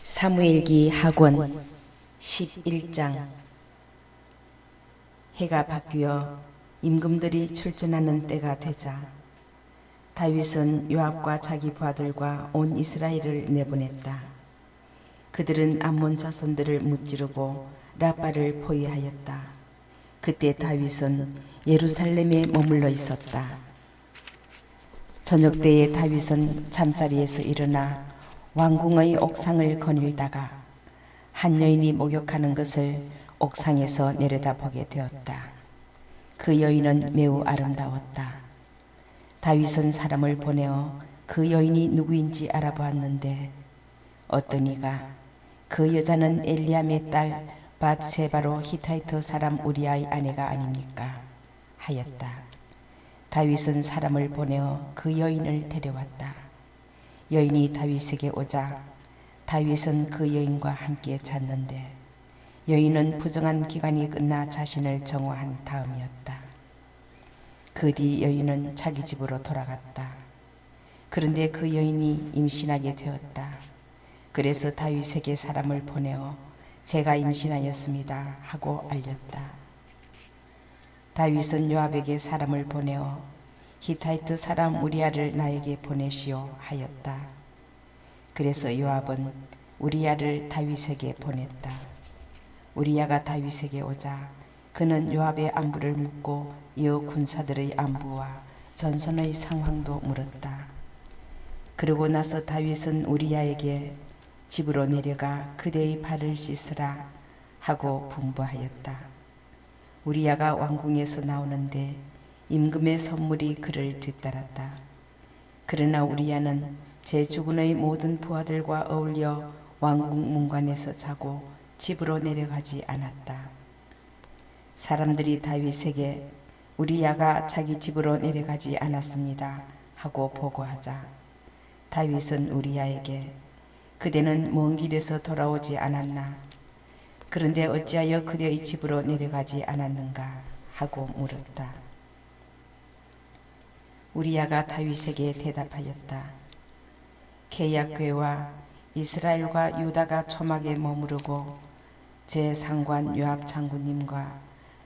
사무엘기 하권 11장. 해가 바뀌어 임금들이 출전하는 때가 되자 다윗은 요압과 자기 부하들과 온 이스라엘을 내보냈다. 그들은 암몬 자손들을 무찌르고 라빠를 포위하였다. 그때 다윗은 예루살렘에 머물러 있었다. 저녁 때에 다윗은 잠자리에서 일어나 왕궁의 옥상을 거닐다가 한 여인이 목욕하는 것을 옥상에서 내려다보게 되었다. 그 여인은 매우 아름다웠다. 다윗은 사람을 보내어 그 여인이 누구인지 알아보았는데 어떤 이가 그 여자는 엘리암의 딸 밧세바로 히타이트 사람 우리아의 아내가 아닙니까? 하였다. 다윗은 사람을 보내어 그 여인을 데려왔다. 여인이 다윗에게 오자 다윗은 그 여인과 함께 잤는데 여인은 부정한 기간이 끝나 자신을 정오한 다음이었다. 그 뒤 여인은 자기 집으로 돌아갔다. 그런데 그 여인이 임신하게 되었다. 그래서 다윗에게 사람을 보내어 제가 임신하였습니다 하고 알렸다. 다윗은 요압에게 사람을 보내어 히타이트 사람 우리아를 나에게 보내시오 하였다. 그래서 요압은 우리아를 다윗에게 보냈다. 우리아가 다윗에게 오자 그는 요압의 안부를 묻고 여호 군사들의 안부와 전선의 상황도 물었다. 그러고 나서 다윗은 우리아에게 집으로 내려가 그대의 발을 씻으라 하고 분부하였다. 우리아가 왕궁에서 나오는데 임금의 선물이 그를 뒤따랐다. 그러나 우리아는 제 주군의 모든 부하들과 어울려 왕궁 문관에서 자고 집으로 내려가지 않았다. 사람들이 다윗에게 우리아가 자기 집으로 내려가지 않았습니다 하고 보고하자 다윗은 우리아에게 그대는 먼 길에서 돌아오지 않았나? 그런데 어찌하여 그대의 집으로 내려가지 않았는가? 하고 물었다. 우리아가 다윗에게 대답하였다. 계약궤와 이스라엘과 유다가 초막에 머무르고 제 상관 요압 장군님과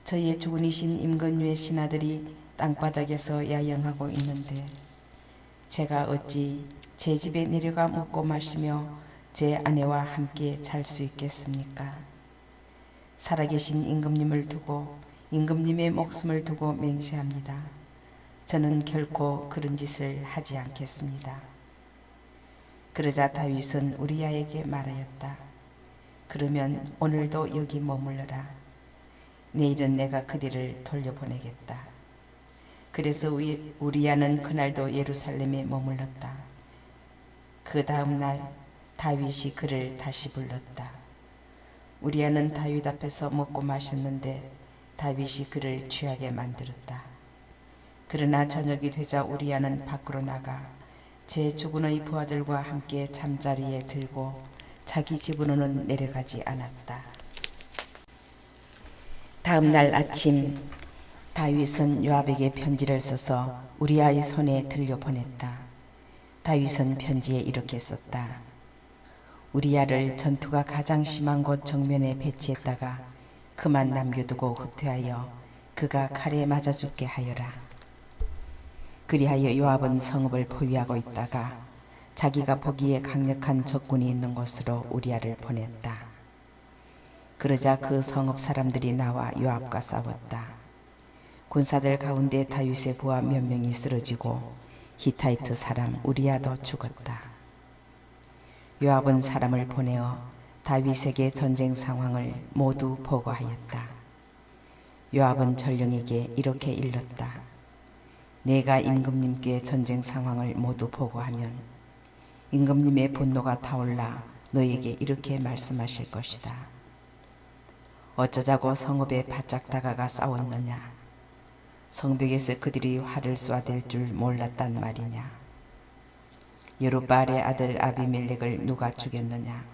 저의 주군이신 임금님의 신하들이 땅바닥에서 야영하고 있는데 제가 어찌 제 집에 내려가 먹고 마시며 제 아내와 함께 잘 수 있겠습니까? 살아계신 임금님을 두고 임금님의 목숨을 두고 맹세합니다. 저는 결코 그런 짓을 하지 않겠습니다. 그러자 다윗은 우리아에게 말하였다. 그러면 오늘도 여기 머물러라. 내일은 내가 그들을 돌려보내겠다. 그래서 우리아는 그날도 예루살렘에 머물렀다. 그 다음 날 다윗이 그를 다시 불렀다. 우리아는 다윗 앞에서 먹고 마셨는데 다윗이 그를 취하게 만들었다. 그러나 저녁이 되자 우리아는 밖으로 나가 제 주군의 부하들과 함께 잠자리에 들고 자기 집으로는 내려가지 않았다. 다음 날 아침 다윗은 요압에게 편지를 써서 우리아의 손에 들려보냈다. 다윗은 편지에 이렇게 썼다. 우리아를 전투가 가장 심한 곳 정면에 배치했다가 그만 남겨두고 후퇴하여 그가 칼에 맞아 죽게 하여라. 그리하여 요압은 성읍을 포위하고 있다가 자기가 보기에 강력한 적군이 있는 곳으로 우리아를 보냈다. 그러자 그 성읍 사람들이 나와 요압과 싸웠다. 군사들 가운데 다윗의 부하 몇 명이 쓰러지고 히타이트 사람 우리아도 죽었다. 요압은 사람을 보내어 다윗에게 전쟁 상황을 모두 보고하였다. 요압은 전령에게 이렇게 일렀다. 내가 임금님께 전쟁 상황을 모두 보고하면 임금님의 분노가 타올라 너에게 이렇게 말씀하실 것이다. 어쩌자고 성읍에 바짝 다가가 싸웠느냐? 성벽에서 그들이 활을 쏘아댈 줄 몰랐단 말이냐? 여룻바알의 아들 아비멜렉을 누가 죽였느냐?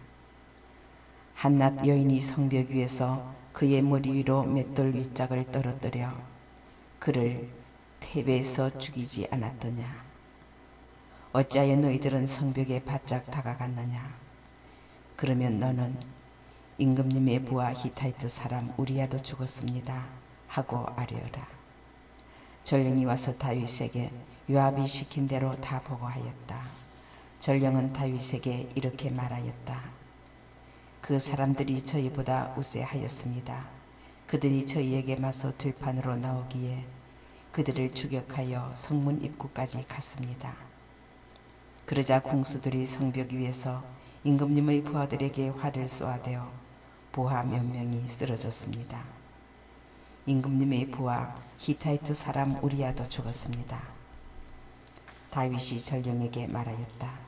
한낱 여인이 성벽 위에서 그의 머리 위로 맷돌 윗짝을 떨어뜨려 그를 테베에서 죽이지 않았더냐? 어찌하여 너희들은 성벽에 바짝 다가갔느냐? 그러면 너는 임금님의 부하 히타이트 사람 우리야도 죽었습니다 하고 아뢰어라. 전령이 와서 다윗에게 요압이 시킨 대로 다 보고하였다. 전령은 다윗에게 이렇게 말하였다. 그 사람들이 저희보다 우세하였습니다. 그들이 저희에게 맞서 들판으로 나오기에 그들을 추격하여 성문 입구까지 갔습니다. 그러자 공수들이 성벽 위에서 임금님의 부하들에게 활을 쏘아대어 부하 몇 명이 쓰러졌습니다. 임금님의 부하 히타이트 사람 우리야도 죽었습니다. 다윗이 전령에게 말하였다.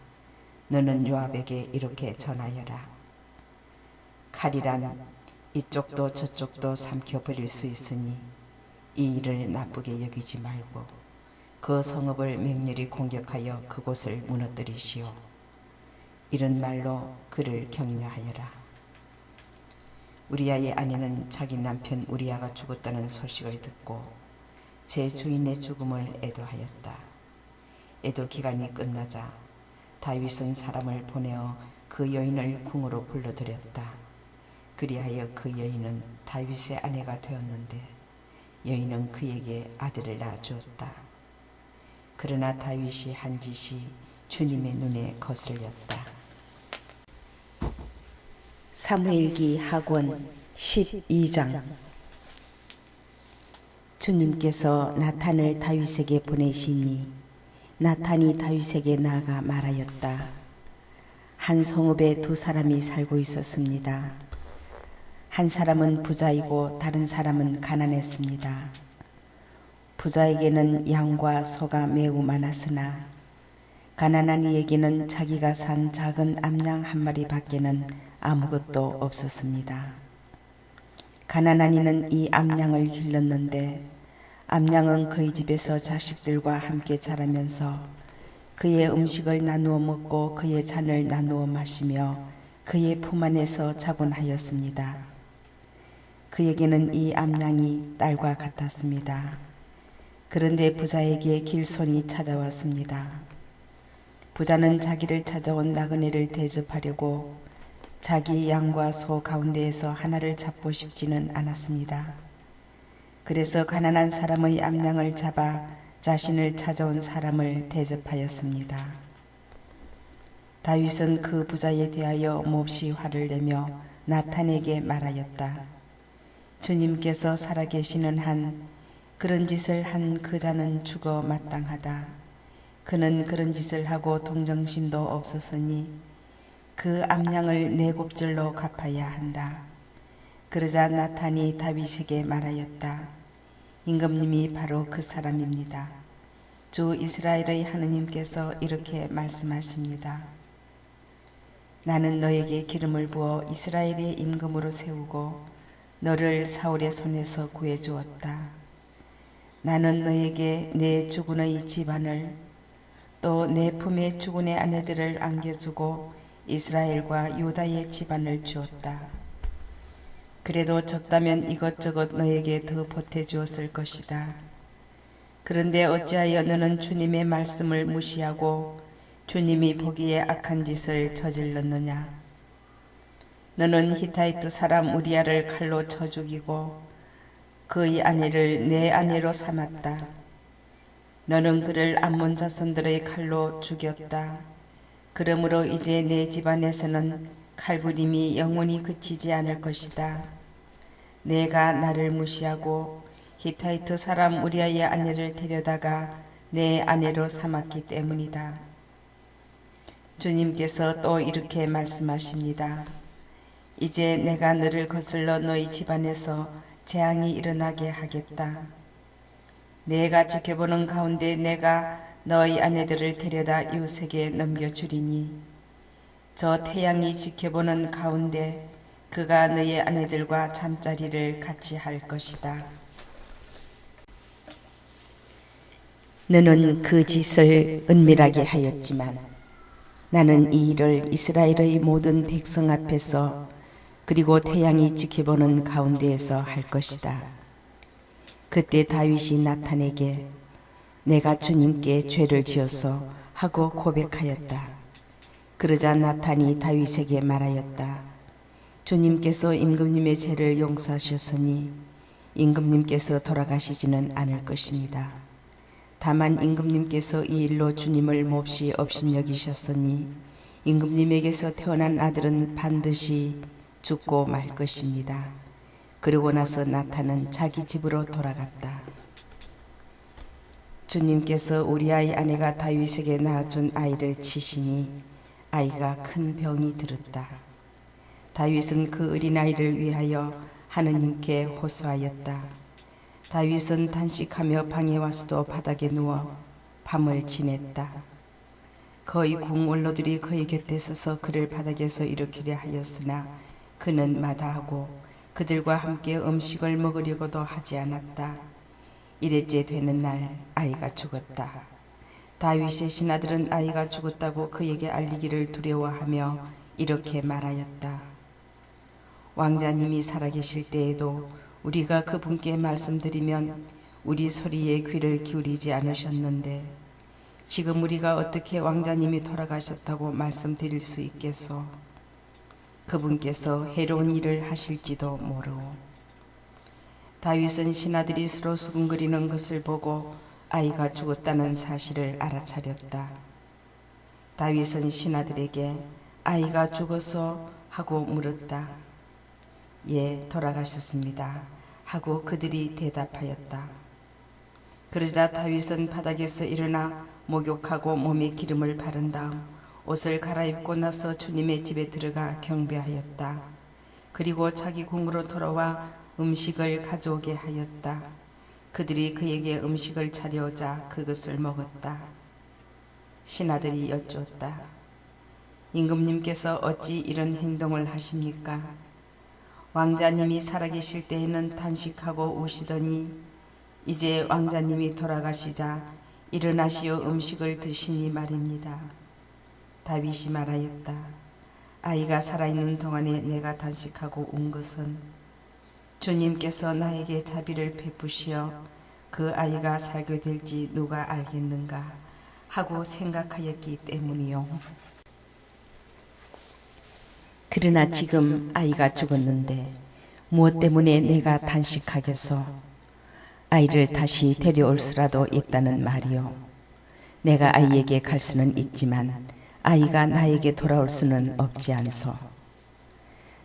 너는 요압에게 이렇게 전하여라. 칼이란 이쪽도 저쪽도 삼켜버릴 수 있으니 이 일을 나쁘게 여기지 말고 그 성읍을 맹렬히 공격하여 그곳을 무너뜨리시오. 이런 말로 그를 격려하여라. 우리야의 아내는 자기 남편 우리야가 죽었다는 소식을 듣고 제 주인의 죽음을 애도하였다. 애도 기간이 끝나자 다윗은 사람을 보내어 그 여인을 궁으로 불러들였다. 그리하여 그 여인은 다윗의 아내가 되었는데 여인은 그에게 아들을 낳아주었다. 그러나 다윗이 한 짓이 주님의 눈에 거슬렸다. 사무엘기 하권 12장. 주님께서 나탄을 다윗에게 보내시니 나탄이 다윗에게 나아가 말하였다. 한 성읍에 두 사람이 살고 있었습니다. 한 사람은 부자이고 다른 사람은 가난했습니다. 부자에게는 양과 소가 매우 많았으나 가난한 이에게는 자기가 산 작은 암양 한 마리 밖에는 아무것도 없었습니다. 가난한 이는 이 암양을 길렀는데 암양은 그의 집에서 자식들과 함께 자라면서 그의 음식을 나누어 먹고 그의 잔을 나누어 마시며 그의 품 안에서 자곤하였습니다. 그에게는 이 암양이 딸과 같았습니다. 그런데 부자에게 길손이 찾아왔습니다. 부자는 자기를 찾아온 나그네를 대접하려고 자기 양과 소 가운데에서 하나를 잡고 싶지는 않았습니다. 그래서 가난한 사람의 암양을 잡아 자신을 찾아온 사람을 대접하였습니다. 다윗은 그 부자에 대하여 몹시 화를 내며 나탄에게 말하였다. 주님께서 살아계시는 한 그런 짓을 한 그 자는 죽어 마땅하다. 그는 그런 짓을 하고 동정심도 없었으니 그 암양을 네 곱절로 갚아야 한다. 그러자 나탄이 다윗에게 말하였다. 임금님이 바로 그 사람입니다. 주 이스라엘의 하느님께서 이렇게 말씀하십니다. 나는 너에게 기름을 부어 이스라엘의 임금으로 세우고 너를 사울의 손에서 구해주었다. 나는 너에게 내 주군의 집안을 또 내 품에 주군의 아내들을 안겨주고 이스라엘과 유다의 집안을 주었다. 그래도 적다면 이것저것 너에게 더 보태주었을 것이다. 그런데 어찌하여 너는 주님의 말씀을 무시하고 주님이 보기에 악한 짓을 저질렀느냐. 너는 히타이트 사람 우리야를 칼로 쳐 죽이고 그의 아내를 내 아내로 삼았다. 너는 그를 암몬 자손들의 칼로 죽였다. 그러므로 이제 내 집안에서는 칼부림이 영원히 그치지 않을 것이다. 내가 나를 무시하고 히타이트 사람 우리야의 아내를 데려다가 내 아내로 삼았기 때문이다. 주님께서 또 이렇게 말씀하십니다. 이제 내가 너를 거슬러 너희 집안에서 재앙이 일어나게 하겠다. 내가 지켜보는 가운데 내가 너희 아내들을 데려다 이웃에게 넘겨주리니 저 태양이 지켜보는 가운데 그가 너희 아내들과 잠자리를 같이 할 것이다. 너는 그 짓을 은밀하게 하였지만 나는 이 일을 이스라엘의 모든 백성 앞에서 그리고 태양이 지켜보는 가운데에서 할 것이다. 그때 다윗이 나탄에게 내가 주님께 죄를 지었소 하고 고백하였다. 그러자 나탄이 다윗에게 말하였다. 주님께서 임금님의 죄를 용서하셨으니 임금님께서 돌아가시지는 않을 것입니다. 다만 임금님께서 이 일로 주님을 몹시 업신여기셨으니 임금님에게서 태어난 아들은 반드시 죽고 말 것입니다. 그러고 나서 나탄은 자기 집으로 돌아갔다. 주님께서 우리아의 아내가 다윗에게 낳아준 아이를 치시니 아이가 큰 병이 들었다. 다윗은 그 어린아이를 위하여 하느님께 호소하였다. 다윗은 단식하며 방에 와서도 바닥에 누워 밤을 지냈다. 거의 궁원로들이 그의 곁에 서서 그를 바닥에서 일으키려 하였으나 그는 마다하고 그들과 함께 음식을 먹으려고도 하지 않았다. 이랬째 되는 날 아이가 죽었다. 다윗의 신하들은 아이가 죽었다고 그에게 알리기를 두려워하며 이렇게 말하였다. 왕자님이 살아계실 때에도 우리가 그분께 말씀드리면 우리 소리에 귀를 기울이지 않으셨는데 지금 우리가 어떻게 왕자님이 돌아가셨다고 말씀드릴 수 있겠소? 그분께서 해로운 일을 하실지도 모르오. 다윗은 신하들이 서로 수군거리는 것을 보고 아이가 죽었다는 사실을 알아차렸다. 다윗은 신하들에게 아이가 죽었소 하고 물었다. 예, 돌아가셨습니다 하고 그들이 대답하였다. 그러자 다윗은 바닥에서 일어나 목욕하고 몸에 기름을 바른 다음 옷을 갈아입고 나서 주님의 집에 들어가 경배하였다. 그리고 자기 궁으로 돌아와 음식을 가져오게 하였다. 그들이 그에게 음식을 차려오자 그것을 먹었다. 신하들이 여쭈었다. 임금님께서 어찌 이런 행동을 하십니까? 왕자님이 살아계실 때에는 단식하고 우시더니 이제 왕자님이 돌아가시자 일어나시어 음식을 드시니 말입니다. 다윗이 말하였다. 아이가 살아있는 동안에 내가 단식하고 운 것은 주님께서 나에게 자비를 베푸시어 그 아이가 살게 될지 누가 알겠는가 하고 생각하였기 때문이요. 그러나 지금 아이가 죽었는데 무엇 때문에 내가 단식하겠소? 아이를 다시 데려올 수라도 있다는 말이요. 내가 아이에게 갈 수는 있지만 아이가 나에게 돌아올 수는 없지 않소.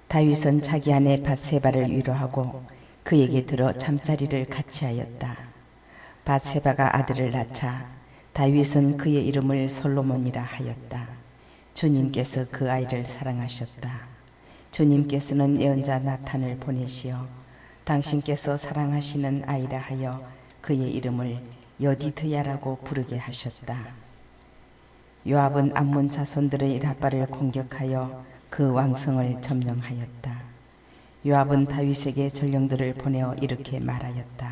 다윗은 자기 아내 밧세바를 위로하고 그에게 들어 잠자리를 같이 하였다. 밧세바가 아들을 낳자 다윗은 그의 이름을 솔로몬이라 하였다. 주님께서 그 아이를 사랑하셨다. 주님께서는 예언자 나탄을 보내시어 당신께서 사랑하시는 아이라 하여 그의 이름을 여디드야라고 부르게 하셨다. 요압은 암몬 자손들의 라빠를 공격하여 그 왕성을 점령하였다. 요압은 다윗에게 전령들을 보내어 이렇게 말하였다.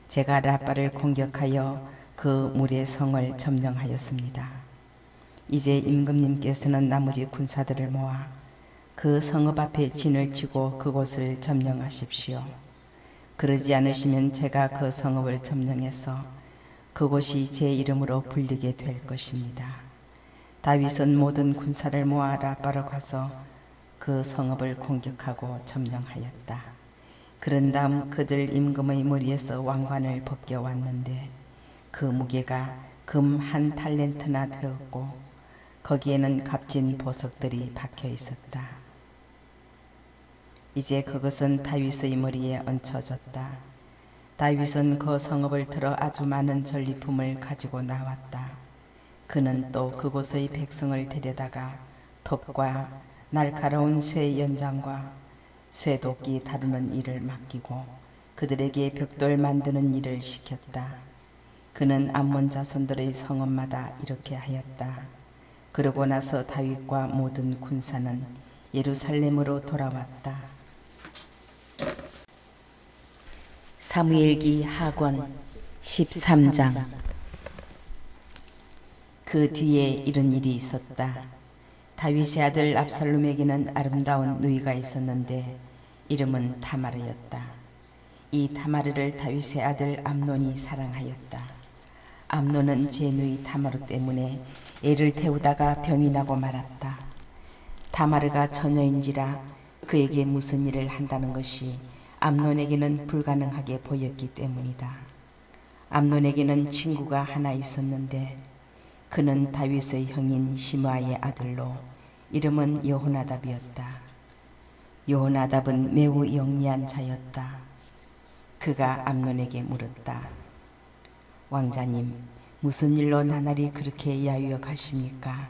제가 라빠를 공격하여 그 무리의 성을 점령하였습니다. 이제 임금님께서는 나머지 군사들을 모아 그 성읍 앞에 진을 치고 그곳을 점령하십시오. 그러지 않으시면 제가 그 성읍을 점령해서 그곳이 제 이름으로 불리게 될 것입니다. 다윗은 모든 군사를 모아 라빠로 가서 그 성읍을 공격하고 점령하였다. 그런 다음 그들 임금의 머리에서 왕관을 벗겨왔는데 그 무게가 금 1달란트나 되었고 거기에는 값진 보석들이 박혀 있었다. 이제 그것은 다윗의 머리에 얹혀졌다. 다윗은 그 성읍을 들어 아주 많은 전리품을 가지고 나왔다. 그는 또 그곳의 백성을 데려다가 톱과 날카로운 쇠 연장과 쇠도끼 다루는 일을 맡기고 그들에게 벽돌 만드는 일을 시켰다. 그는 암몬 자손들의 성읍마다 이렇게 하였다. 그러고 나서 다윗과 모든 군사는 예루살렘으로 돌아왔다. 사무엘기 하권 13장. 그 뒤에 이런 일이 있었다. 다윗의 아들 압살롬에게는 아름다운 누이가 있었는데 이름은 다마르였다. 이 다마르를 다윗의 아들 암논이 사랑하였다. 암논은 제 누이 다마르 때문에 애를 태우다가 병이 나고 말았다. 다마르가 처녀인지라 그에게 무슨 일을 한다는 것이 암논에게는 불가능하게 보였기 때문이다. 암논에게는 친구가 하나 있었는데 그는 다윗의 형인 시므아의 아들로 이름은 여호나답이었다. 여호나답은 매우 영리한 자였다. 그가 암논에게 물었다. 왕자님, 무슨 일로 나날이 그렇게 야유어 가십니까?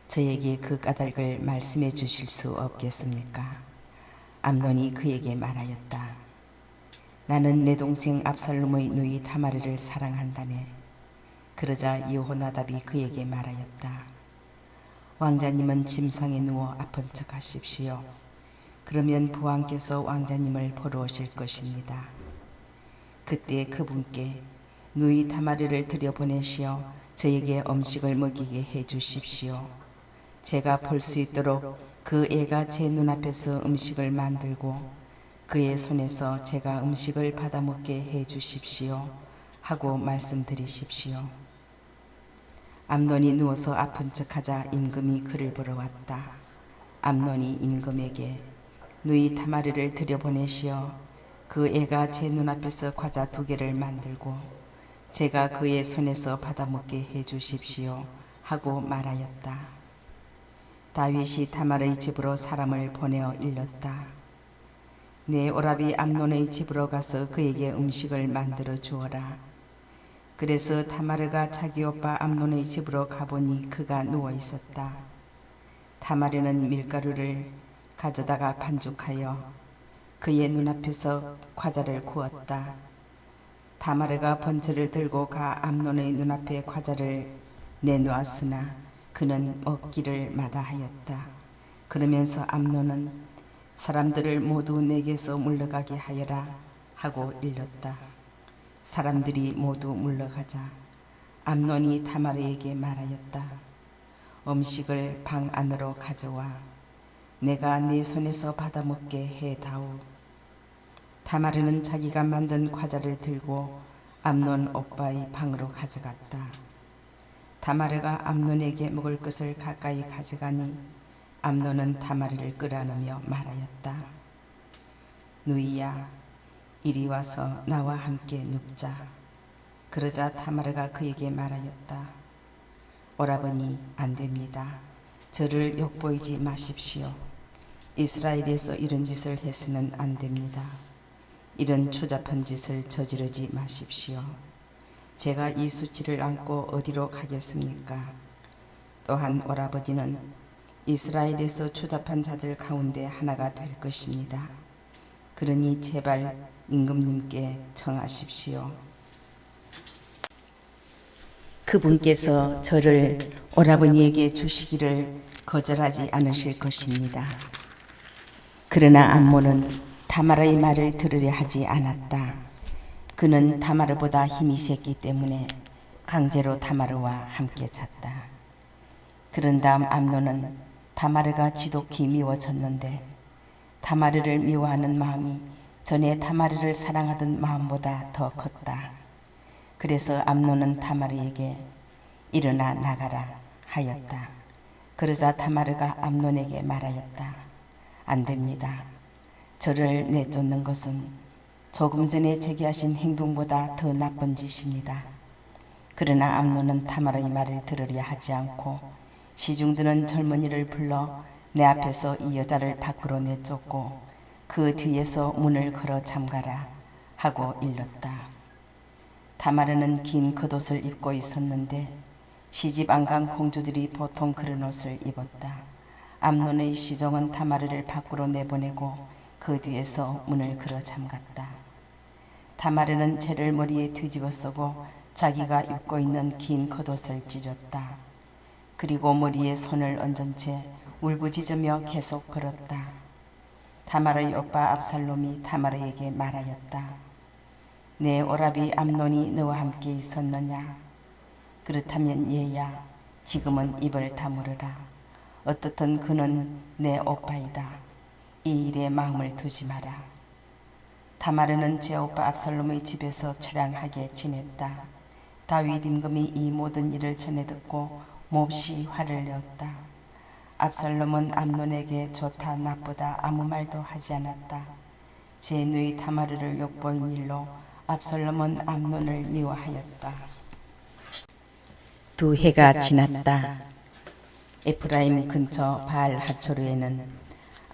저에게 그 까닭을 말씀해 주실 수 없겠습니까? 암논이 그에게 말하였다. 나는 내 동생 압살롬의 누이 다마르를 사랑한다네. 그러자 여호나답이 그에게 말하였다. 왕자님은 침상에 누워 아픈 척 하십시오. 그러면 부왕께서 왕자님을 보러 오실 것입니다. 그때 그분께 누이 다마르를 들여보내시어 저에게 음식을 먹이게 해 주십시오. 제가 볼 수 있도록 그 애가 제 눈앞에서 음식을 만들고 그의 손에서 제가 음식을 받아 먹게 해 주십시오. 하고 말씀드리십시오. 암논이 누워서 아픈 척하자 임금이 그를 보러 왔다. 암논이 임금에게 누이 다마르를 들여보내시어 그 애가 제 눈앞에서 과자 2개를 만들고 제가 그의 손에서 받아 먹게 해 주십시오. 하고 말하였다. 다윗이 다말의 집으로 사람을 보내어 일렀다. 내 오라비 암논의 집으로 가서 그에게 음식을 만들어 주어라. 그래서 다마르가 자기 오빠 암논의 집으로 가보니 그가 누워 있었다. 다마르는 밀가루를 가져다가 반죽하여 그의 눈앞에서 과자를 구웠다. 다마르가 번처를 들고 가 암논의 눈앞에 과자를 내놓았으나 그는 먹기를 마다하였다. 그러면서 암논은 사람들을 모두 내게서 물러가게 하여라 하고 일렀다. 사람들이 모두 물러가자 암논이 다마르에게 말하였다. 음식을 방 안으로 가져와 내가 네 손에서 받아 먹게 해다오. 다마르는 자기가 만든 과자를 들고 암논 오빠의 방으로 가져갔다. 다마르가 암논에게 먹을 것을 가까이 가져가니 암논은 다마르를 끌어안으며 말하였다. 누이야, 이리 와서 나와 함께 눕자. 그러자 다마르가 그에게 말하였다. 오라버니, 안 됩니다. 저를 욕보이지 마십시오. 이스라엘에서 이런 짓을 해서는 안 됩니다. 이런 추잡한 짓을 저지르지 마십시오. 제가 이 수치를 안고 어디로 가겠습니까? 또한 오라버지는 이스라엘에서 추잡한 자들 가운데 하나가 될 것입니다. 그러니 제발 임금님께 청하십시오. 그분께서 저를 오라버니에게 주시기를 거절하지 않으실 것입니다. 그러나 암몬은 다마르의 말을 들으려 하지 않았다. 그는 다마르보다 힘이 셌기 때문에 강제로 다마르와 함께 잤다. 그런 다음 암논은 다마르가 지독히 미워졌는데 다마르를 미워하는 마음이 전에 다마르를 사랑하던 마음보다 더 컸다. 그래서 암논은 다마르에게 일어나 나가라 하였다. 그러자 다마르가 암논에게 말하였다. 안 됩니다. 저를 내쫓는 것은 조금 전에 제기하신 행동보다 더 나쁜 짓입니다. 그러나 암논은 다마르의 말을 들으려 하지 않고 시중드는 젊은이를 불러 내 앞에서 이 여자를 밖으로 내쫓고 그 뒤에서 문을 걸어 잠가라 하고 일렀다. 다마르는 긴 겉옷을 입고 있었는데 시집 안 간 공주들이 보통 그런 옷을 입었다. 암논의 시종은 다마르를 밖으로 내보내고 그 뒤에서 문을 걸어 잠갔다. 다마르는 채를 머리에 뒤집어 쓰고 자기가 입고 있는 긴 겉옷을 찢었다. 그리고 머리에 손을 얹은 채 울부짖으며 계속 걸었다. 다마르의 오빠 압살롬이 다마르에게 말하였다. 내 오라비 암논이 너와 함께 있었느냐? 그렇다면 얘야, 지금은 입을 다물어라. 어떻든 그는 내 오빠이다. 이 일에 마음을 두지 마라. 다마르는 제 오빠 압살롬의 집에서 처량하게 지냈다. 다윗 임금이 이 모든 일을 전해 듣고 몹시 화를 내었다. 압살롬은 암논에게 좋다 나쁘다 아무 말도 하지 않았다. 제 누이 다마르를 욕보인 일로 압살롬은 암논을 미워하였다. 두 해가 지났다. 에프라임 근처 바알 하초르에는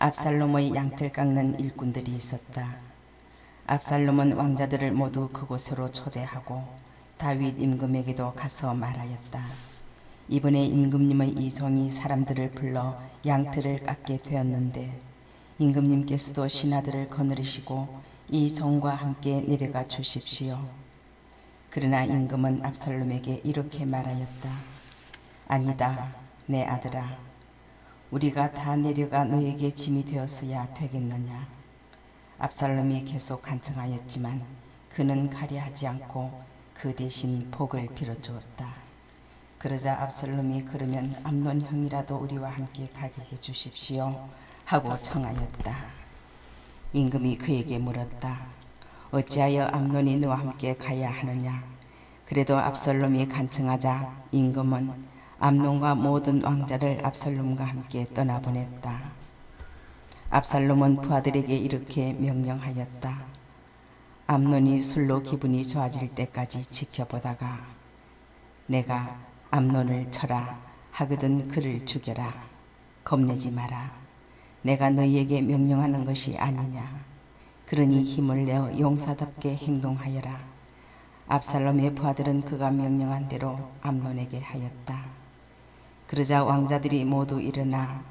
압살롬의 양털 깎는 일꾼들이 있었다. 압살롬은 왕자들을 모두 그곳으로 초대하고 다윗 임금에게도 가서 말하였다. 이번에 임금님의 이 종이 사람들을 불러 양털을 깎게 되었는데 임금님께서도 신하들을 거느리시고 이 종과 함께 내려가 주십시오. 그러나 임금은 압살롬에게 이렇게 말하였다. 아니다, 내 아들아. 우리가 다 내려가 너에게 짐이 되었어야 되겠느냐. 압살롬이 계속 간청하였지만 그는 가려하지 않고 그 대신 복을 빌어주었다. 그러자 압살롬이 그러면 암논 형이라도 우리와 함께 가게 해주십시오 하고 청하였다. 임금이 그에게 물었다. 어찌하여 암논이 너와 함께 가야 하느냐. 그래도 압살롬이 간청하자 임금은 암논과 모든 왕자를 압살롬과 함께 떠나보냈다. 압살롬은 부하들에게 이렇게 명령하였다. 암논이 술로 기분이 좋아질 때까지 지켜보다가 내가 암논을 쳐라 하거든 그를 죽여라. 겁내지 마라. 내가 너희에게 명령하는 것이 아니냐. 그러니 힘을 내어 용사답게 행동하여라. 압살롬의 부하들은 그가 명령한 대로 암논에게 하였다. 그러자 왕자들이 모두 일어나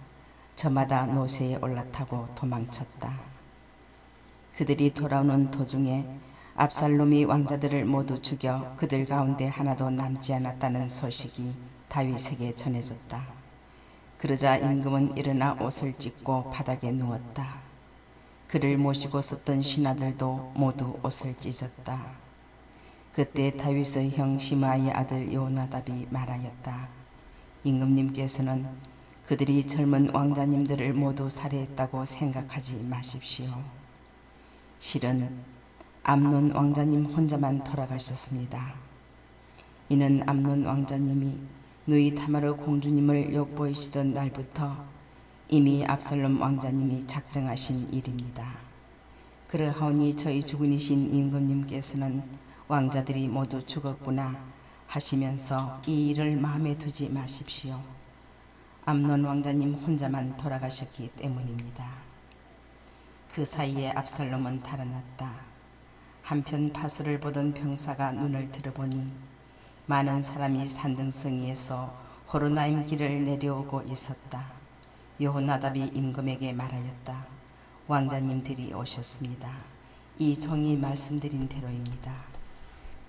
저마다 노새에 올라타고 도망쳤다. 그들이 돌아오는 도중에 압살롬이 왕자들을 모두 죽여 그들 가운데 하나도 남지 않았다는 소식이 다윗에게 전해졌다. 그러자 임금은 일어나 옷을 찢고 바닥에 누웠다. 그를 모시고 썼던 신하들도 모두 옷을 찢었다. 그때 다윗의 형 시므아의 아들 요나답이 말하였다. 임금님께서는 그들이 젊은 왕자님들을 모두 살해했다고 생각하지 마십시오. 실은 암논 왕자님 혼자만 돌아가셨습니다. 이는 암논 왕자님이 누이 다마르 공주님을 욕보이시던 날부터 이미 압살롬 왕자님이 작정하신 일입니다. 그러하오니 저희 주군이신 임금님께서는 왕자들이 모두 죽었구나 하시면서 이 일을 마음에 두지 마십시오. 암논 왕자님 혼자만 돌아가셨기 때문입니다. 그 사이에 압살롬은 달아났다. 한편 파수를 보던 병사가 눈을 들어보니 많은 사람이 산등성이에서 호로나임 길을 내려오고 있었다. 여호나답이 임금에게 말하였다. 왕자님들이 오셨습니다. 이 종이 말씀드린 대로입니다.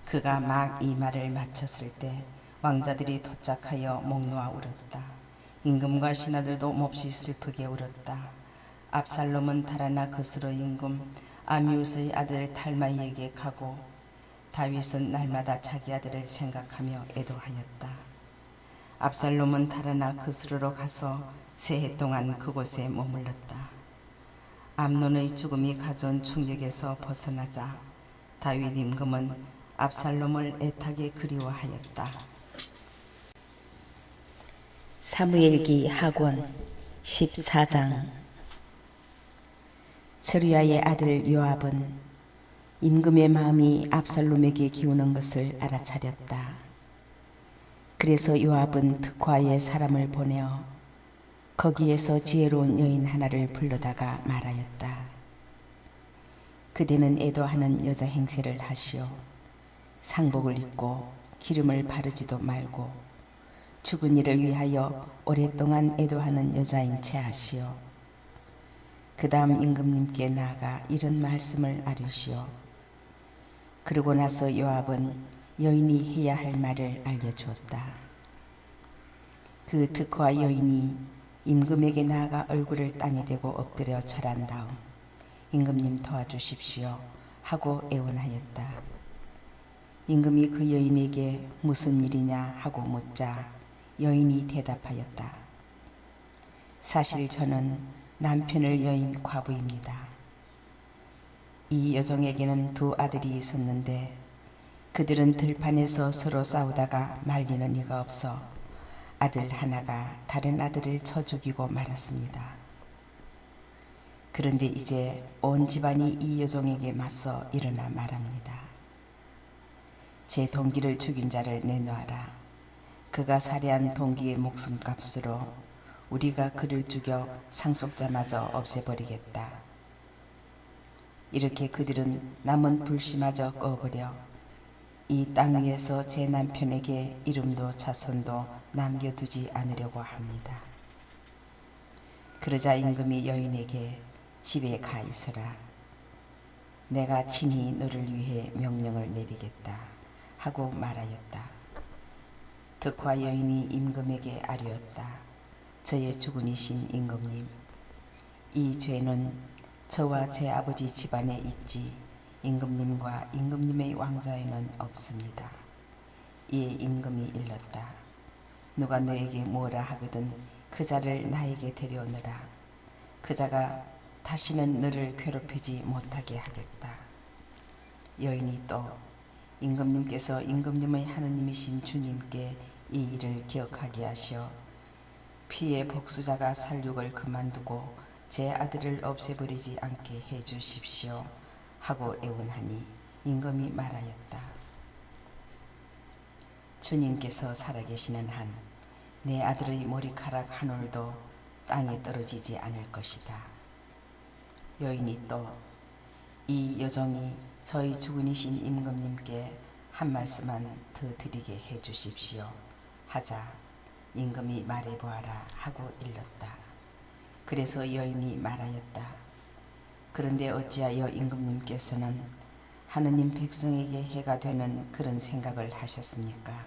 그가 막 이 말을 마쳤을 때 왕자들이 도착하여 목 놓아 울었다. 임금과 신하들도 몹시 슬프게 울었다. 압살롬은 달아나 거스러 임금 아미웃의 아들 달마이에게 가고 다윗은 날마다 자기 아들을 생각하며 애도하였다. 압살롬은 달아나 거스르러 가서 세 해 동안 그곳에 머물렀다. 암논의 죽음이 가져온 충격에서 벗어나자 다윗 임금은 압살롬을 애타게 그리워하였다. 사무엘기 하권 14장. 스루야의 아들 요압은 임금의 마음이 압살롬에게 기우는 것을 알아차렸다. 그래서 요압은 특화에 사람을 보내어 거기에서 지혜로운 여인 하나를 불러다가 말하였다. 그대는 애도하는 여자 행세를 하시오. 상복을 입고 기름을 바르지도 말고 죽은 이를 위하여 오랫동안 애도하는 여자인 채 하시오. 그 다음 임금님께 나아가 이런 말씀을 아뢰시오. 그러고 나서 요압은 여인이 해야 할 말을 알려주었다. 그 특화 여인이 임금에게 나아가 얼굴을 땅에 대고 엎드려 절한 다음 임금님 도와주십시오 하고 애원하였다. 임금이 그 여인에게 무슨 일이냐 하고 묻자 여인이 대답하였다. 사실 저는 남편을 여인 과부입니다. 이 여종에게는 두 아들이 있었는데 그들은 들판에서 서로 싸우다가 말리는 이가 없어 아들 하나가 다른 아들을 쳐 죽이고 말았습니다. 그런데 이제 온 집안이 이 여종에게 맞서 일어나 말합니다. 제 동기를 죽인 자를 내놓아라. 그가 살해한 동기의 목숨값으로 우리가 그를 죽여 상속자마저 없애버리겠다. 이렇게 그들은 남은 불씨마저 꺼버려 이 땅 위에서 제 남편에게 이름도 자손도 남겨두지 않으려고 합니다. 그러자 임금이 여인에게 집에 가 있어라. 내가 친히 너를 위해 명령을 내리겠다 하고 말하였다. 득화 여인이 임금에게 아뢰었다. 저의 주군이신 임금님, 이 죄는 저와 제 아버지 집안에 있지 임금님과 임금님의 왕자에는 없습니다. 이에 임금이 일렀다. 누가 너에게 뭐라 하거든 그 자를 나에게 데려오너라. 그 자가 다시는 너를 괴롭히지 못하게 하겠다. 여인이 또 임금님께서 임금님의 하느님이신 주님께 이 일을 기억하게 하시어 피의 복수자가 살육을 그만두고 제 아들을 없애버리지 않게 해주십시오 하고 애원하니 임금이 말하였다. 주님께서 살아계시는 한 내 아들의 머리카락 한 올도 땅에 떨어지지 않을 것이다. 여인이 또 이 여종이 저희 주군이신 임금님께 한 말씀만 더 드리게 해주십시오 하자 임금이 말해보아라 하고 일렀다. 그래서 여인이 말하였다. 그런데 어찌하여 임금님께서는 하느님 백성에게 해가 되는 그런 생각을 하셨습니까?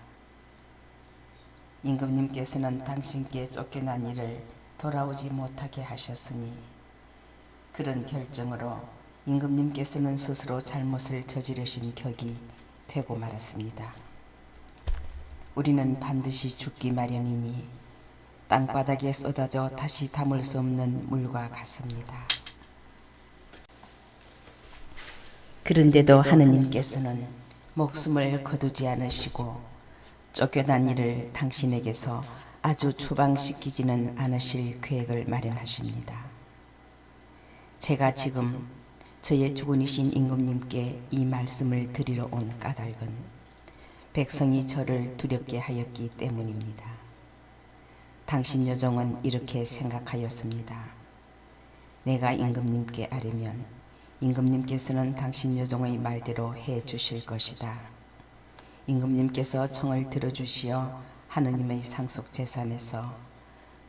임금님께서는 당신께 쫓겨난 이를 돌아오지 못하게 하셨으니 그런 결정으로 임금님께서는 스스로 잘못을 저지르신 격이 되고 말았습니다. 우리는 반드시 죽기 마련이니 땅바닥에 쏟아져 다시 담을 수 없는 물과 같습니다. 그런데도 하느님께서는 목숨을 거두지 않으시고 쫓겨난 이를 당신에게서 아주 추방시키지는 않으실 계획을 마련하십니다. 제가 지금 저의 주군이신 임금님께 이 말씀을 드리러 온 까닭은 백성이 저를 두렵게 하였기 때문입니다. 당신 여종은 이렇게 생각하였습니다. 내가 임금님께 아뢰면 임금님께서는 당신 여종의 말대로 해 주실 것이다. 임금님께서 청을 들어주시어 하느님의 상속 재산에서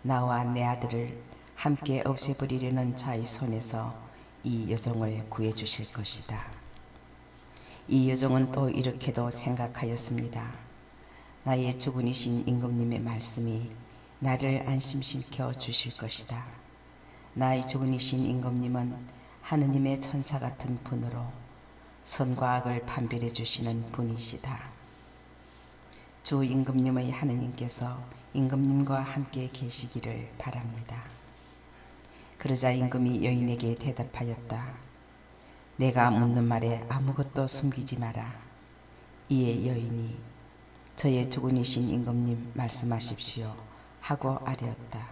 나와 내 아들을 함께 없애버리려는 자의 손에서 이 여종을 구해주실 것이다. 이 여종은 또 이렇게도 생각하였습니다. 나의 주군이신 임금님의 말씀이 나를 안심시켜 주실 것이다. 나의 주군이신 임금님은 하느님의 천사 같은 분으로 선과 악을 판별해 주시는 분이시다. 주 임금님의 하느님께서 임금님과 함께 계시기를 바랍니다. 그러자 임금이 여인에게 대답하였다. 내가 묻는 말에 아무것도 숨기지 마라. 이에 여인이 저의 주군이신 임금님 말씀하십시오 하고 아뢰었다.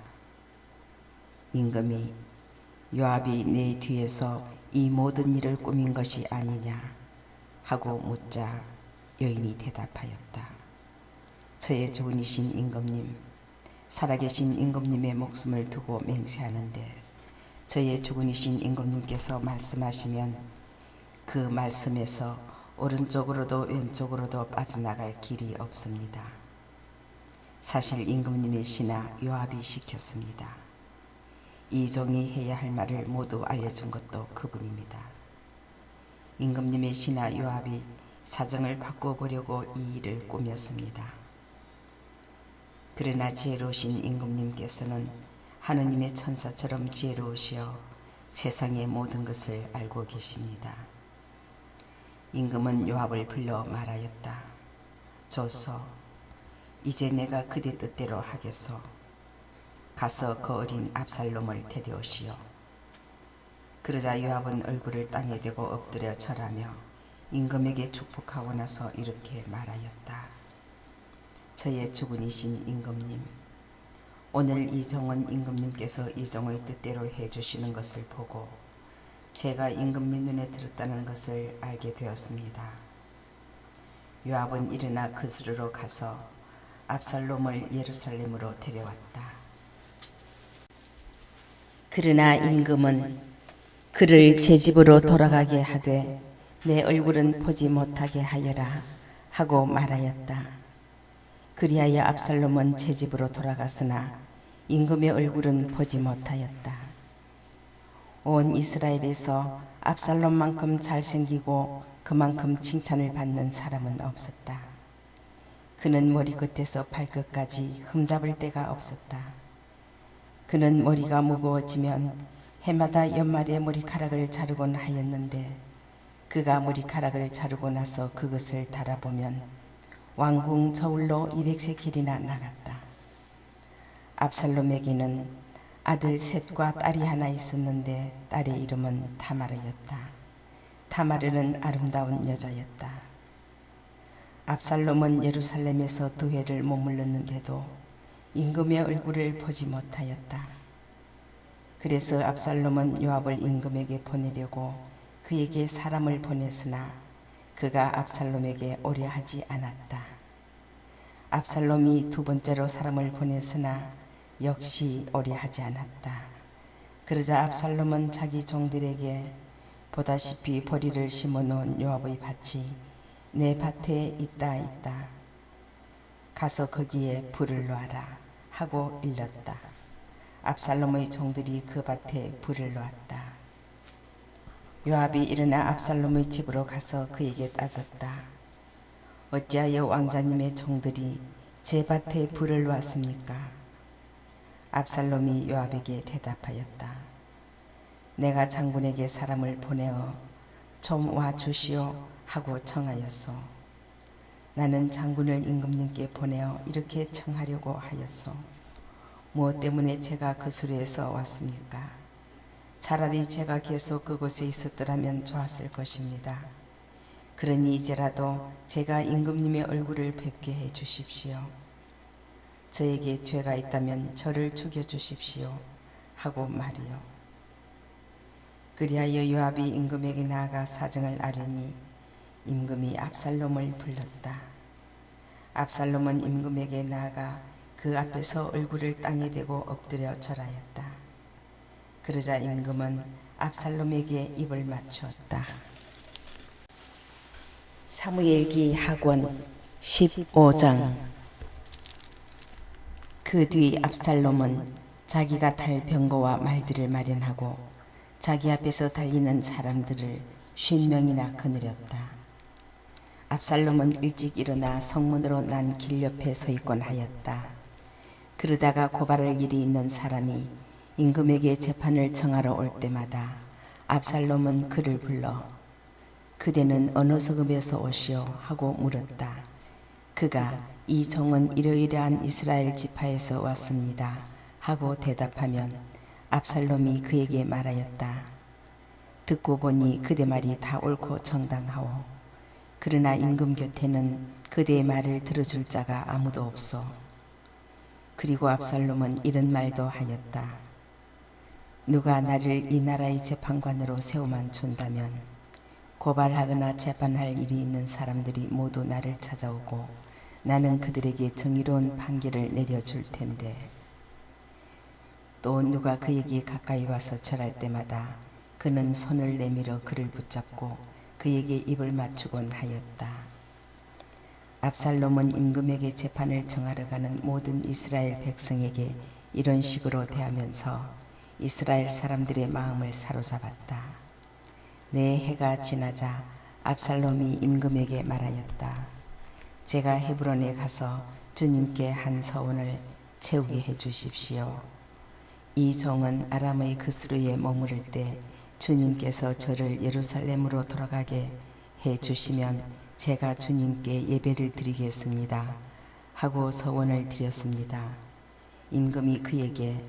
임금이 요압이 내 뒤에서 이 모든 일을 꾸민 것이 아니냐 하고 묻자 여인이 대답하였다. 저의 주군이신 임금님, 살아계신 임금님의 목숨을 두고 맹세하는데 저의 주군이신 임금님께서 말씀하시면 그 말씀에서 오른쪽으로도 왼쪽으로도 빠져나갈 길이 없습니다. 사실 임금님의 신하 요압이 시켰습니다. 이 종이 해야 할 말을 모두 알려준 것도 그분입니다. 임금님의 신하 요압이 사정을 바꿔보려고 이 일을 꾸몄습니다. 그러나 지혜로우신 임금님께서는 하느님의 천사처럼 지혜로우시어 세상의 모든 것을 알고 계십니다. 임금은 요압을 불러 말하였다. 좋소, 이제 내가 그대 뜻대로 하겠소. 가서 그 어린 압살롬을 데려오시오. 그러자 요압은 얼굴을 땅에 대고 엎드려 절하며 임금에게 축복하고 나서 이렇게 말하였다. 저의 주군이신 임금님, 오늘 이종은 임금님께서 이종의 뜻대로 해주시는 것을 보고 제가 임금님 눈에 들었다는 것을 알게 되었습니다. 요압은 일어나 그스르로 가서 압살롬을 예루살렘으로 데려왔다. 그러나 임금은 그를 제 집으로 돌아가게 하되 내 얼굴은 보지 못하게 하여라 하고 말하였다. 그리하여 압살롬은 제 집으로 돌아갔으나 임금의 얼굴은 보지 못하였다. 온 이스라엘에서 압살롬만큼 잘생기고 그만큼 칭찬을 받는 사람은 없었다. 그는 머리끝에서 발끝까지 흠잡을 데가 없었다. 그는 머리가 무거워지면 해마다 연말에 머리카락을 자르곤 하였는데 그가 머리카락을 자르고 나서 그것을 달아보면 왕궁 저울로 200세 길이나 나갔다. 압살롬에게는 아들 셋과 딸이 하나 있었는데 딸의 이름은 타마르였다. 타마르는 아름다운 여자였다. 압살롬은 예루살렘에서 2해를 머물렀는데도 임금의 얼굴을 보지 못하였다. 그래서 압살롬은 요압을 임금에게 보내려고 그에게 사람을 보냈으나 그가 압살롬에게 오려 하지 않았다. 압살롬이 2번째로 사람을 보냈으나 역시 오려 하지 않았다. 그러자 압살롬은 자기 종들에게 보다시피 보리를 심어놓은 요압의 밭이 내 밭에 있다. 가서 거기에 불을 놔라 하고 일렀다. 압살롬의 종들이 그 밭에 불을 놨다. 요압이 일어나 압살롬의 집으로 가서 그에게 따졌다. 어찌하여 왕자님의 종들이 제 밭에 불을 놨습니까? 압살롬이 요압에게 대답하였다. 내가 장군에게 사람을 보내어 좀 와주시오 하고 청하였소. 나는 장군을 임금님께 보내어 이렇게 청하려고 하였소. 무엇 때문에 제가 그 수리에서 왔습니까? 차라리 제가 계속 그곳에 있었더라면 좋았을 것입니다. 그러니 이제라도 제가 임금님의 얼굴을 뵙게 해 주십시오. 저에게 죄가 있다면 저를 죽여주십시오 하고 말이요. 그리하여 요압이 임금에게 나아가 사정을 아뢰니 임금이 압살롬을 불렀다. 압살롬은 임금에게 나아가 그 앞에서 얼굴을 땅에 대고 엎드려 절하였다. 그러자 임금은 압살롬에게 입을 맞추었다. 사무엘기 하권 15장. 그 뒤 압살롬은 자기가 탈 병거와 말들을 마련하고 자기 앞에서 달리는 사람들을 50명이나 거느렸다. 압살롬은 일찍 일어나 성문으로 난 길 옆에 서 있곤 하였다. 그러다가 고발할 일이 있는 사람이 임금에게 재판을 청하러 올 때마다 압살롬은 그를 불러 그대는 어느 성읍에서 오시오 하고 물었다. 그가 이 종은 이러이러한 이스라엘 지파에서 왔습니다 하고 대답하면 압살롬이 그에게 말하였다. 듣고 보니 그대 말이 다 옳고 정당하오. 그러나 임금 곁에는 그대의 말을 들어줄 자가 아무도 없소. 그리고 압살롬은 이런 말도 하였다. 누가 나를 이 나라의 재판관으로 세워만 준다면 고발하거나 재판할 일이 있는 사람들이 모두 나를 찾아오고 나는 그들에게 정의로운 판결을 내려줄 텐데 또 누가 그에게 가까이 와서 절할 때마다 그는 손을 내밀어 그를 붙잡고 그에게 입을 맞추곤 하였다. 압살롬은 임금에게 재판을 정하러 가는 모든 이스라엘 백성에게 이런 식으로 대하면서 이스라엘 사람들의 마음을 사로잡았다. 내 해가 지나자 압살롬이 임금에게 말하였다. 제가 헤브론에 가서 주님께 한 서원을 채우게 해 주십시오. 이 종은 아람의 그스루에 머무를 때 주님께서 저를 예루살렘으로 돌아가게 해 주시면 제가 주님께 예배를 드리겠습니다 하고 서원을 드렸습니다. 임금이 그에게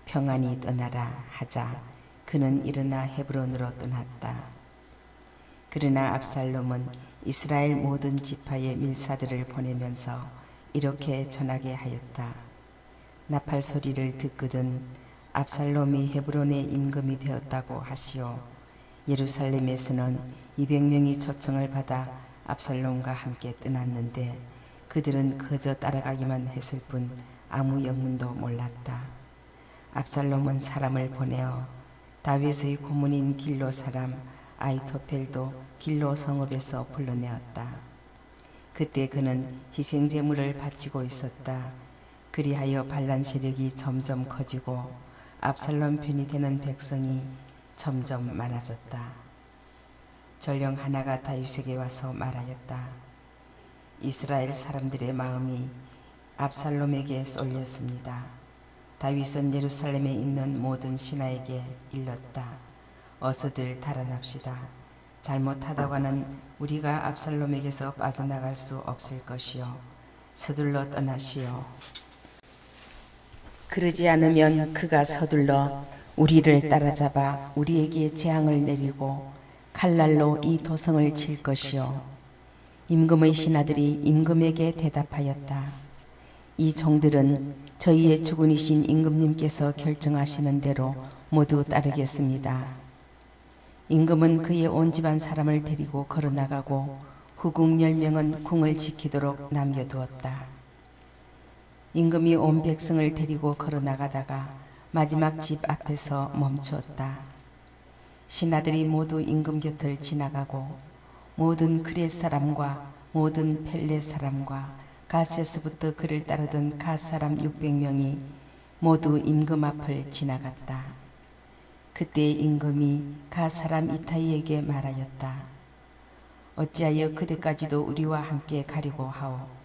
평안히 떠나라 하자 그는 일어나 헤브론으로 떠났다. 그러나 압살롬은 이스라엘 모든 지파의 밀사들을 보내면서 이렇게 전하게 하였다. 나팔 소리를 듣거든 압살롬이 헤브론의 임금이 되었다고 하시오. 예루살렘에서는 200명이 초청을 받아 압살롬과 함께 떠났는데 그들은 그저 따라가기만 했을 뿐 아무 영문도 몰랐다. 압살롬은 사람을 보내어 다윗의 고문인 길로 사람 아히토펠도 길로 성읍에서 불러내었다. 그때 그는 희생 제물을 바치고 있었다. 그리하여 반란 세력이 점점 커지고 압살롬 편이 되는 백성이 점점 많아졌다. 전령 하나가 다윗에게 와서 말하였다. 이스라엘 사람들의 마음이 압살롬에게 쏠렸습니다. 다윗은 예루살렘에 있는 모든 신하에게 일렀다. 어서들 달아납시다. 잘못하다가는 우리가 압살롬에게서 빠져나갈 수 없을 것이요. 서둘러 떠나시오. 그러지 않으면 그가 서둘러 우리를 따라잡아 우리에게 재앙을 내리고 칼날로 이 도성을 칠 것이요. 임금의 신하들이 임금에게 대답하였다. 이 종들은 저희의 주군이신 임금님께서 결정하시는 대로 모두 따르겠습니다. 임금은 그의 온 집안 사람을 데리고 걸어나가고 후궁 10명은 궁을 지키도록 남겨두었다. 임금이 온 백성을 데리고 걸어나가다가 마지막 집 앞에서 멈추었다. 신하들이 모두 임금 곁을 지나가고 모든 그렛 사람과 모든 펠렛 사람과 갓에서부터 그를 따르던 갓 사람 600명이 모두 임금 앞을 지나갔다. 그때 임금이 갓 사람 이타이에게 말하였다. 어찌하여 그대까지도 우리와 함께 가려고 하오.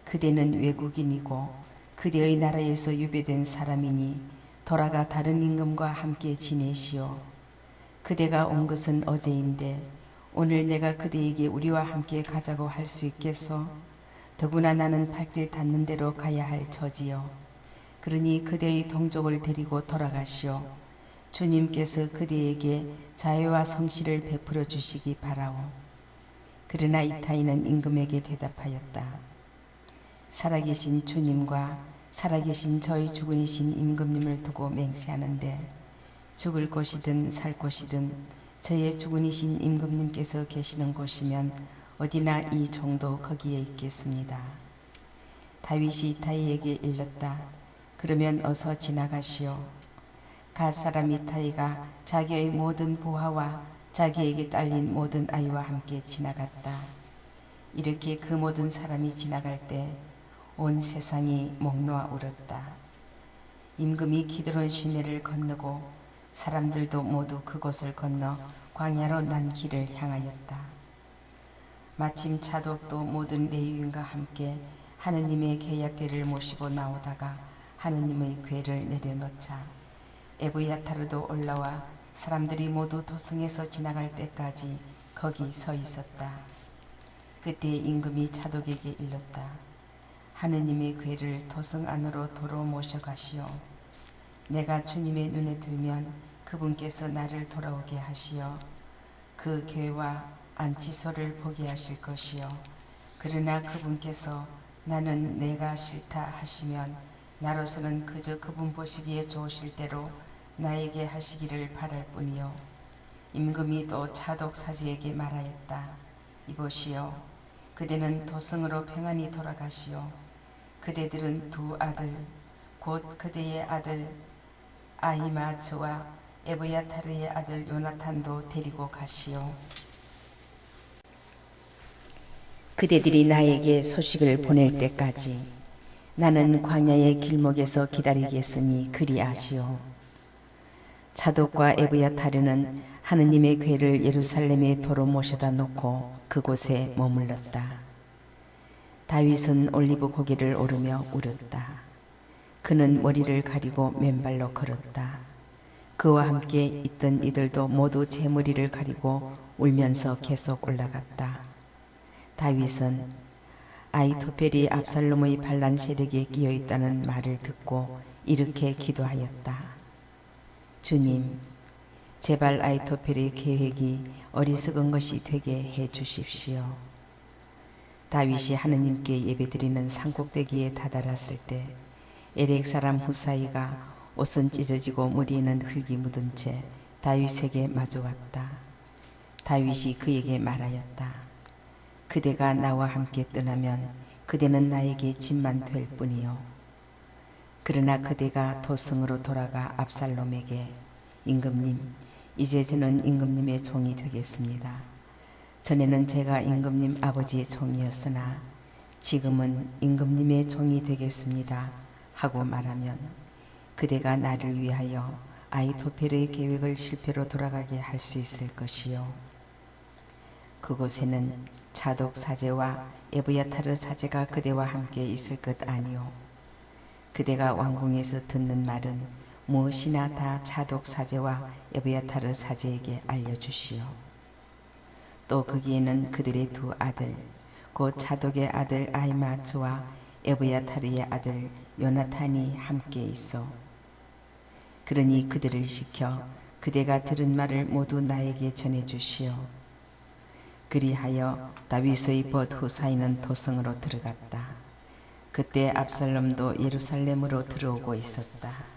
그대는 외국인이고 그대의 나라에서 유배된 사람이니 돌아가 다른 임금과 함께 지내시오. 그대가 온 것은 어제인데 오늘 내가 그대에게 우리와 함께 가자고 할 수 있겠소? 더구나 나는 발길 닿는 대로 가야 할 처지요. 그러니 그대의 동족을 데리고 돌아가시오. 주님께서 그대에게 자애와 성실을 베풀어 주시기 바라오. 그러나 이타이는 임금에게 대답하였다. 살아계신 주님과 살아계신 저희 주군이신 임금님을 두고 맹세하는데 죽을 곳이든 살 곳이든 저의 주군이신 임금님께서 계시는 곳이면 어디나 이 종도 거기에 있겠습니다. 다윗이 이타이에게 일렀다. 그러면 어서 지나가시오. 갓 사람 이타이가 자기의 모든 부하와 자기에게 딸린 모든 아이와 함께 지나갔다. 이렇게 그 모든 사람이 지나갈 때 온 세상이 목 놓아 울었다. 임금이 기드론 시내를 건너고 사람들도 모두 그곳을 건너 광야로 난 길을 향하였다. 마침 차독도 모든 레위인과 함께 하느님의 계약궤를 모시고 나오다가 하느님의 궤를 내려놓자 에브야타르도 올라와 사람들이 모두 도성에서 지나갈 때까지 거기 서 있었다. 그때 임금이 차독에게 일렀다. 하느님의 궤를 도성 안으로 도로 모셔가시오. 내가 주님의 눈에 들면 그분께서 나를 돌아오게 하시어 그 궤와 안치소를 보게 하실 것이요. 그러나 그분께서 나는 내가 싫다 하시면 나로서는 그저 그분 보시기에 좋으실 대로 나에게 하시기를 바랄 뿐이요. 임금이 또 차독 사제에게 말하였다. 이보시오. 그대는 도성으로 평안히 돌아가시오. 그대들은 두 아들 곧 그대의 아들 아히마츠와 에브야타르의 아들 요나탄도 데리고 가시오. 그대들이 나에게 소식을 보낼 때까지 나는 광야의 길목에서 기다리겠으니 그리하시오. 차독과 에브야타르는 하느님의 궤를 예루살렘에 도로 모셔다 놓고 그곳에 머물렀다. 다윗은 올리브 고개를 오르며 울었다. 그는 머리를 가리고 맨발로 걸었다. 그와 함께 있던 이들도 모두 제 머리를 가리고 울면서 계속 올라갔다. 다윗은 아히토펠이 압살롬의 반란 세력에 끼어 있다는 말을 듣고 이렇게 기도하였다. 주님, 제발 아히토펠의 계획이 어리석은 것이 되게 해 주십시오. 다윗이 하느님께 예배드리는 산꼭대기에 다다랐을 때 에렉 사람 후사이가 옷은 찢어지고 머리에는 흙이 묻은 채 다윗에게 마주왔다. 다윗이 그에게 말하였다. 그대가 나와 함께 떠나면 그대는 나에게 짐만 될 뿐이요. 그러나 그대가 도성으로 돌아가 압살롬에게 임금님, 이제 저는 임금님의 종이 되겠습니다. 전에는 제가 임금님 아버지의 종이었으나 지금은 임금님의 종이 되겠습니다 하고 말하면 그대가 나를 위하여 아히토펠의 계획을 실패로 돌아가게 할 수 있을 것이요. 그곳에는 차독 사제와 에브야타르 사제가 그대와 함께 있을 것 아니요. 그대가 왕궁에서 듣는 말은 무엇이나 다 차독 사제와 에브야타르 사제에게 알려주시오. 또 거기에는 그들의 두 아들, 곧 차독의 아들 아히마츠와 에브야타르의 아들 요나탄이 함께 있어. 그러니 그들을 시켜 그대가 들은 말을 모두 나에게 전해주시오. 그리하여 다윗의 벗 후사이는 도성으로 들어갔다. 그때 압살롬도 예루살렘으로 들어오고 있었다.